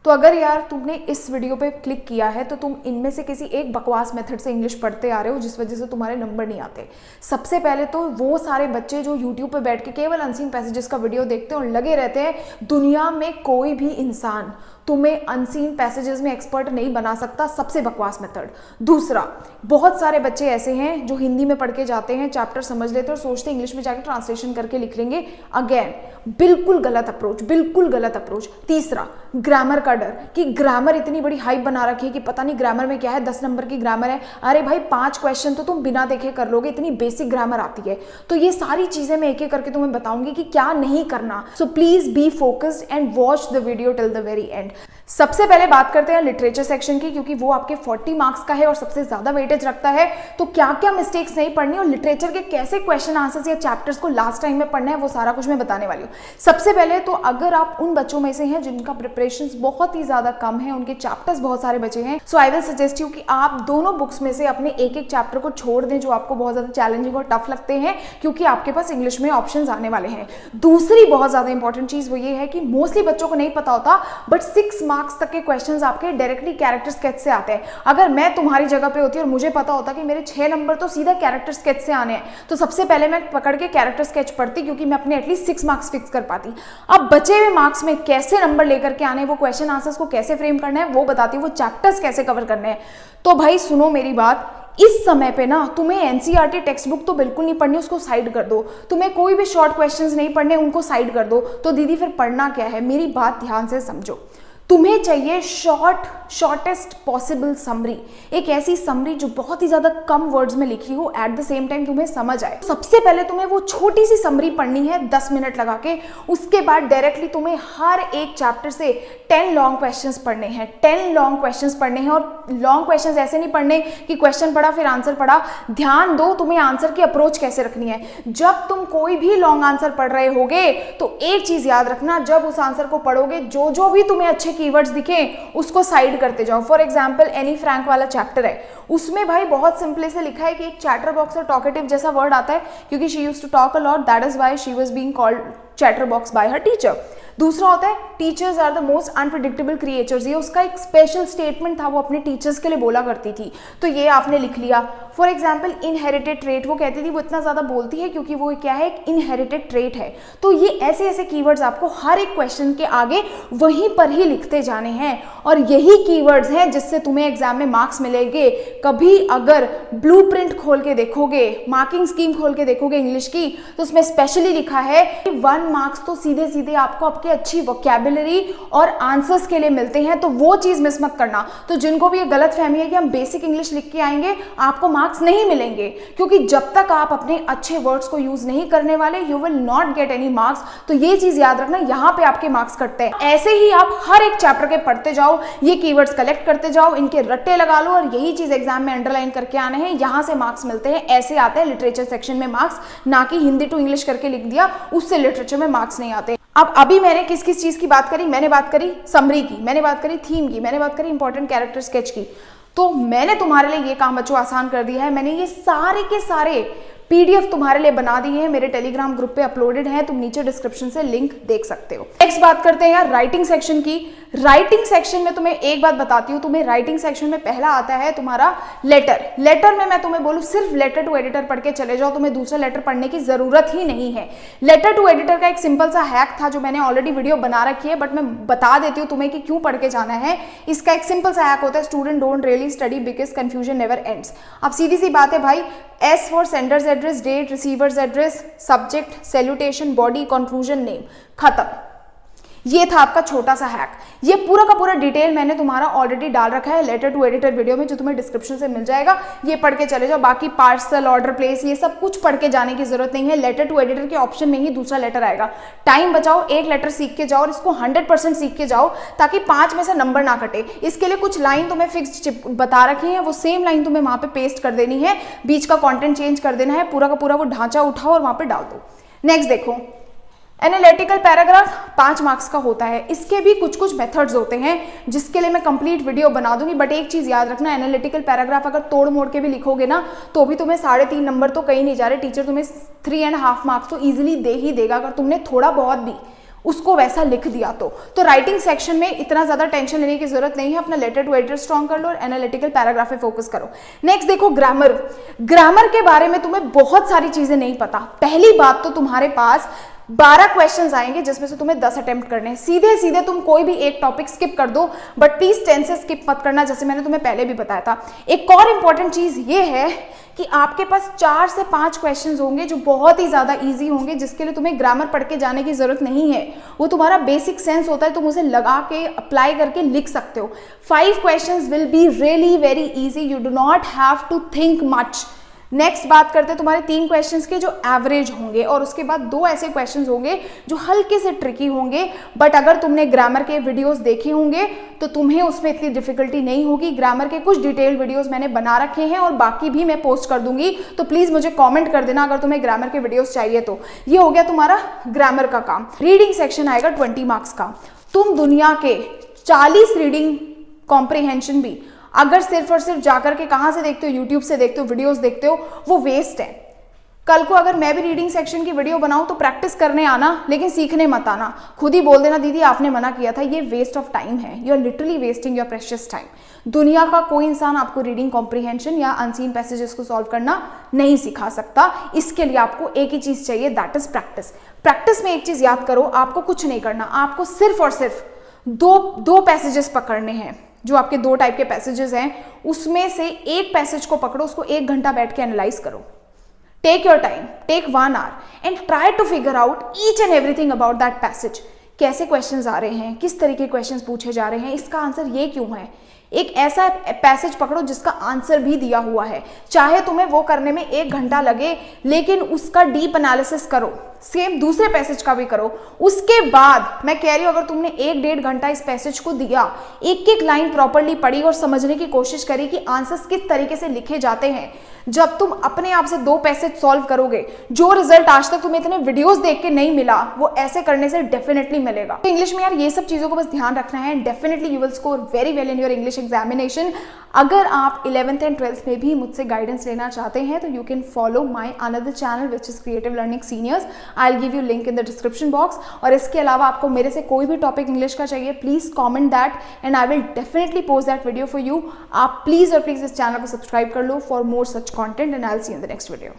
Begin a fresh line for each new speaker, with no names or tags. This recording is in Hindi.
तो अगर यार तुमने इस वीडियो पे क्लिक किया है तो तुम इनमें से किसी एक बकवास मेथड से इंग्लिश पढ़ते आ रहे हो जिस वजह से तुम्हारे नंबर नहीं आते। सबसे पहले तो वो सारे बच्चे जो यूट्यूब पे बैठ के केवल अनसीन पैसेजेस का वीडियो देखते हैं और लगे रहते हैं, दुनिया में कोई भी इंसान तुम्हें अनसीन पैसेजेस में एक्सपर्ट नहीं बना सकता, सबसे बकवास मेथड। दूसरा, बहुत सारे बच्चे ऐसे हैं जो हिंदी में पढ़ के जाते हैं, चैप्टर समझ लेते हैं और सोचते हैं इंग्लिश में जाके ट्रांसलेशन करके लिख लेंगे। अगेन बिल्कुल गलत अप्रोच, बिल्कुल गलत अप्रोच। तीसरा, ग्रामर का डर कि ग्रामर इतनी बड़ी हाइप बना रखी है कि पता नहीं ग्रामर में क्या है, 10 नंबर की ग्रामर है। अरे भाई 5 क्वेश्चन तो तुम बिना देखे कर लोगे, इतनी बेसिक ग्रामर आती है। तो ये सारी चीजें मैं एक एक करके तुम्हें बताऊंगी कि क्या नहीं करना। So please be focused and watch the video till the very and. सबसे पहले बात करते हैं लिटरेचर सेक्शन की, क्योंकि वो आपके 40 मार्क्स का है और सबसे ज्यादा वेटेज रखता है। तो क्या क्या मिस्टेक्स नहीं पढ़नी और लिटरेचर के कैसे क्वेश्चन आंसर्स या चैप्टर्स को लास्ट टाइम में पढ़ना है, वो सारा कुछ मैं बताने वाली हूँ। सबसे पहले तो अगर आप उन बच्चों में से हैं जिनका प्रिपरेशन बहुत ही ज्यादा कम है, उनके चैप्टर्स बहुत सारे बचे हैं, सो आई विल सजेस्ट यू कि आप दोनों बुक्स में से अपने एक एक चैप्टर को छोड़ दें जो आपको बहुत ज्यादा चैलेंजिंग और टफ लगते हैं, क्योंकि आपके पास इंग्लिश में ऑप्शंस आने वाले हैं। दूसरी बहुत ज्यादा इंपॉर्टेंट चीज वो ये है कि मोस्टली बच्चों को नहीं पता होता, बट 6 मार्क्स तक के क्वेश्चंस आपके डायरेक्टली कैरेक्टर स्केच से आते हैं। अगर मैं तुम्हारी जगह पे होती और मुझे पता होता कि मेरे 6 नंबर तो सीधा कैरेक्टर स्केच से आने हैं, तो सबसे पहले मैं पकड़ के कैरेक्टर स्केच पढ़ती, क्योंकि मैं अपने एटलीस्ट 6 मार्क्स फिक्स कर पाती। अब बचे हुए मार्क्स में कैसे नंबर लेकर के आने, वो क्वेश्चन आंसर्स को कैसे फ्रेम करना है वो बताती हूँ, वो चैप्टर्स कैसे कवर करने हैं। तो भाई सुनो मेरी बात, इस समय पे ना तुम्हें एनसीईआरटी टेक्स्ट बुक तो बिल्कुल नहीं पढ़नी, उसको साइड कर दो। तुम्हें कोई भी शॉर्ट क्वेश्चंस नहीं पढ़ने, उनको साइड कर दो। तो दीदी फिर पढ़ना क्या है, मेरी बात ध्यान से समझो। तुम्हें चाहिए शॉर्टेस्ट पॉसिबल समरी, एक ऐसी समरी जो बहुत ही ज्यादा कम वर्ड्स में लिखी हो, एट द सेम टाइम तुम्हें समझ आए। सबसे पहले तुम्हें वो छोटी सी समरी पढ़नी है 10 मिनट लगा के। उसके बाद डायरेक्टली तुम्हें हर एक चैप्टर से 10 लॉन्ग क्वेश्चंस पढ़ने हैं, 10 लॉन्ग क्वेश्चंस पढ़ने हैं। और लॉन्ग क्वेश्चंस ऐसे नहीं पढ़ने कि क्वेश्चन पढ़ा फिर आंसर पढ़ा। ध्यान दो तुम्हें आंसर की अप्रोच कैसे रखनी है। जब तुम कोई भी लॉन्ग आंसर पढ़ रहे होगे तो एक चीज याद रखना, जब उस आंसर को पढ़ोगे जो भी तुम्हें अच्छे कीवर्ड्स दिखे उसको साइड करते जाओ। फॉर एग्जांपल एनी फ्रैंक वाला चैप्टर है, उसमें भाई बहुत सिंपली से लिखा है कि एक चैटर बॉक्स और टॉकेटिव जैसा वर्ड आता है, क्योंकि she used to talk a lot, that is why she was being called chatter box by her teacher. दूसरा होता है teachers are the most unpredictable creatures, ये उसका एक स्पेशल स्टेटमेंट था, वो अपने टीचर्स के लिए बोला करती थी, तो ये आपने लिख लिया। फॉर एग्जाम्पल इनहेरिटेड ट्रेट, वो कहती थी वो इतना ज्यादा बोलती है क्योंकि वो क्या है, एक इनहेरिटेड ट्रेट है। तो ये ऐसे ऐसे कीवर्ड्स आपको हर एक क्वेश्चन के आगे वहीं पर ही लिखते जाने हैं, और यही कीवर्ड्स हैं जिससे तुम्हें एग्जाम में मार्क्स मिलेंगे। कभी अगर ब्लूप्रिंट खोल के देखोगे, मार्किंग स्कीम खोल के देखोगे इंग्लिश की, तो उसमें स्पेशली लिखा है कि 1 मार्क्स तो सीधे सीधे आपको आपके अच्छी वोकैबुलरी और आंसर्स के लिए मिलते हैं, तो वो चीज मिस मत करना। तो जिनको भी ये गलत फहमी है कि हम बेसिक इंग्लिश लिख के आएंगे आपको मार्क्स नहीं मिलेंगे, क्योंकि जब तक आप अपने अच्छे वर्ड्स को यूज नहीं करने वाले you will not get any marks. तो ये चीज याद रखना, यहाँ पे आपके मार्क्स कटते हैं। ऐसे ही आप हर एक चैप्टर के पढ़ते जाओ, ये कीवर्ड्स कलेक्ट करते जाओ, इनके रट्टे लगा लो, और यही चीज एग्जाम में अंडरलाइन करके आने हैं, यहाँ से मार्क्स मिलते हैं। ऐसे आते हैं लिटरेचर सेक्शन में मार्क्स, ना कि हिंदी टू इंग्लिश करके लिख दिया उससे लिटरेचर में मार्क्स नहीं आते। अब अभी मैंने किस किस चीज की बात करी, मैंने बात करी समरी की, मैंने बात करी थीम की, मैंने बात करी इंपॉर्टेंट कैरेक्टर स्केच की। तो मैंने तुम्हारे लिए ये काम बच्चों आसान कर दिया है, मैंने ये सारे के सारे पीडीएफ तुम्हारे लिए बना दिए हैं, मेरे टेलीग्राम ग्रुप पे अपलोडेड है, तुम नीचे डिस्क्रिप्शन से लिंक देख सकते हो। नेक्स्ट बात करते हैं यार राइटिंग सेक्शन की। राइटिंग सेक्शन में तुम्हें एक बात बताती हूँ, तुम्हें राइटिंग सेक्शन में पहला आता है तुम्हारा लेटर। लेटर में मैं तुम्हें बोलूँ सिर्फ लेटर टू एडिटर पढ़ के चले जाओ, तुम्हें दूसरा लेटर पढ़ने की जरूरत ही नहीं है। लेटर टू एडिटर का एक सिंपल सा हैक था जो मैंने ऑलरेडी वीडियो बना रखी है, बट मैं बता देती हूँ तुम्हें कि क्यों पढ़ के जाना है। इसका एक सिंपल सा हैक होता है, student don't really study because confusion never ends. अब सीधी सी बात है भाई, S for sender's address, date, receiver's address, subject, salutation, body, conclusion, name, खत्म। ये था आपका छोटा सा हैक। ये पूरा का पूरा डिटेल मैंने तुम्हारा ऑलरेडी डाल रखा है लेटर टू एडिटर वीडियो में, जो तुम्हें डिस्क्रिप्शन से मिल जाएगा, ये पढ़ के चले जाओ। बाकी पार्सल, ऑर्डर प्लेस, ये सब कुछ पढ़ के जाने की जरूरत नहीं है, लेटर टू एडिटर के ऑप्शन में ही दूसरा लेटर आएगा। टाइम बचाओ, एक लेटर सीख के जाओ और इसको 100% सीख के जाओ, ताकि 5 में से नंबर ना कटे। इसके लिए कुछ लाइन तुम्हें फिक्स बता रखी है, वो सेम लाइन तुम्हें वहां पे पेस्ट कर देनी है, बीच का कंटेंट चेंज कर देना है, पूरा का पूरा वो ढांचा उठाओ और वहां पे डाल दो। नेक्स्ट देखो, एनालिटिकल पैराग्राफ 5 मार्क्स का होता है। इसके भी कुछ कुछ मेथड्स होते हैं जिसके लिए मैं कंप्लीट वीडियो बना दूंगी, बट एक चीज याद रखना, एनालिटिकल पैराग्राफ अगर तोड़ मोड़ के भी लिखोगे ना तो भी तुम्हें 3.5 नंबर तो कहीं नहीं जा रहे, टीचर तुम्हें 3.5 मार्क्स तो ईजिली दे ही देगा, अगर तुमने थोड़ा बहुत भी उसको वैसा लिख दिया तो राइटिंग सेक्शन में इतना ज्यादा टेंशन लेने की जरूरत नहीं है। अपना लेटर टू एडिटर स्ट्रॉन्ग कर लो और एनालिटिकल पैराग्राफ पे फोकस करो। नेक्स्ट देखो ग्रामर के बारे में तुम्हें बहुत सारी चीजें नहीं पता। पहली बात तो तुम्हारे पास 12 क्वेश्चंस आएंगे जिसमें से तुम्हें 10 अटेम्प्ट करने हैं। सीधे सीधे तुम कोई भी एक टॉपिक स्किप कर दो, बट प्लीज टेंसेस स्किप मत करना, जैसे मैंने तुम्हें पहले भी बताया था। एक और इंपॉर्टेंट चीज ये है कि आपके पास 4 से 5 क्वेश्चंस होंगे जो बहुत ही ज्यादा इजी होंगे, जिसके लिए तुम्हें ग्रामर पढ़ के जाने की जरूरत नहीं है। वो तुम्हारा बेसिक सेंस होता है, तुम उसे लगा के अप्लाई करके लिख सकते हो। 5 questions will be really very easy, you do not have to think much. Next बात करते हैं तुम्हारे 3 क्वेश्चंस के जो एवरेज होंगे, और उसके बाद 2 ऐसे क्वेश्चंस होंगे जो हल्के से ट्रिकी होंगे, बट अगर तुमने ग्रामर के वीडियोस देखे होंगे तो तुम्हें उसमें इतनी डिफिकल्टी नहीं होगी। ग्रामर के कुछ डिटेल्ड वीडियोस मैंने बना रखे हैं और बाकी भी मैं पोस्ट कर दूंगी, तो प्लीज मुझे कमेंट कर देना अगर तुम्हें ग्रामर के वीडियोस चाहिए तो। ये हो गया तुम्हारा ग्रामर का काम। रीडिंग सेक्शन आएगा 20 मार्क्स का। तुम दुनिया के 40 रीडिंग कॉम्प्रिहेंशन भी अगर सिर्फ और सिर्फ जाकर के कहां से देखते हो, यूट्यूब से देखते हो, वीडियोस देखते हो, वो वेस्ट है। कल को अगर मैं भी रीडिंग सेक्शन की वीडियो बनाऊं तो प्रैक्टिस करने आना, लेकिन सीखने मत आना। खुद ही बोल देना दीदी आपने मना किया था। ये वेस्ट ऑफ टाइम है, you are literally wasting your precious time. दुनिया का कोई इंसान आपको रीडिंग कॉम्प्रिहेंशन या अनसीन पैसेजेस को सॉल्व करना नहीं सिखा सकता। इसके लिए आपको एक ही चीज चाहिए, दैट इज प्रैक्टिस। प्रैक्टिस में एक चीज याद करो, आपको कुछ नहीं करना, आपको सिर्फ और सिर्फ दो पैसेजेस पकड़ने हैं। जो आपके 2 टाइप के पैसेजेस हैं, उसमें से एक पैसेज को पकड़ो, उसको 1 घंटा बैठ के एनालाइज करो। Take your time, take 1 hour and try to figure out each and everything about that passage. कैसे क्वेश्चंस आ रहे हैं, किस तरीके के क्वेश्चंस पूछे जा रहे हैं, इसका आंसर ये क्यों है। एक ऐसा पैसेज पकड़ो जिसका आंसर भी दिया हुआ है, चाहे तुम्हें वो करने में 1 घंटा लगे, लेकिन उसका डीप एनालिसिस करो। सेम दूसरे पैसेज का भी करो। उसके बाद मैं कह रही हूं, अगर तुमने 1-1.5 घंटा इस पैसेज को दिया, एक एक लाइन प्रॉपर्ली पढ़ी और समझने की कोशिश करी कि आंसर्स किस तरीके से लिखे जाते हैं, जब तुम अपने आप से 2 पैसेज सॉल्व करोगे, जो रिजल्ट आज तक तुम्हें इतने वीडियोस देख के नहीं मिला, वो ऐसे करने से डेफिनेटली मिलेगा। तो इंग्लिश में यार ये सब चीजों को बस ध्यान रखना है, definitely you will score very well in your English examination. अगर आप 11th एंड 12th में भी मुझसे गाइडेंस लेना चाहते हैं तो you can follow my another channel which is creative learning seniors. I will give you link in the description box. और इसके अलावा आपको मेरे से कोई भी टॉपिक इंग्लिश का चाहिए, please comment that and I will definitely post that video for you. आप प्लीज और प्लीज इस चैनल को सब्सक्राइब कर लो for more such content and I will see you in the next video.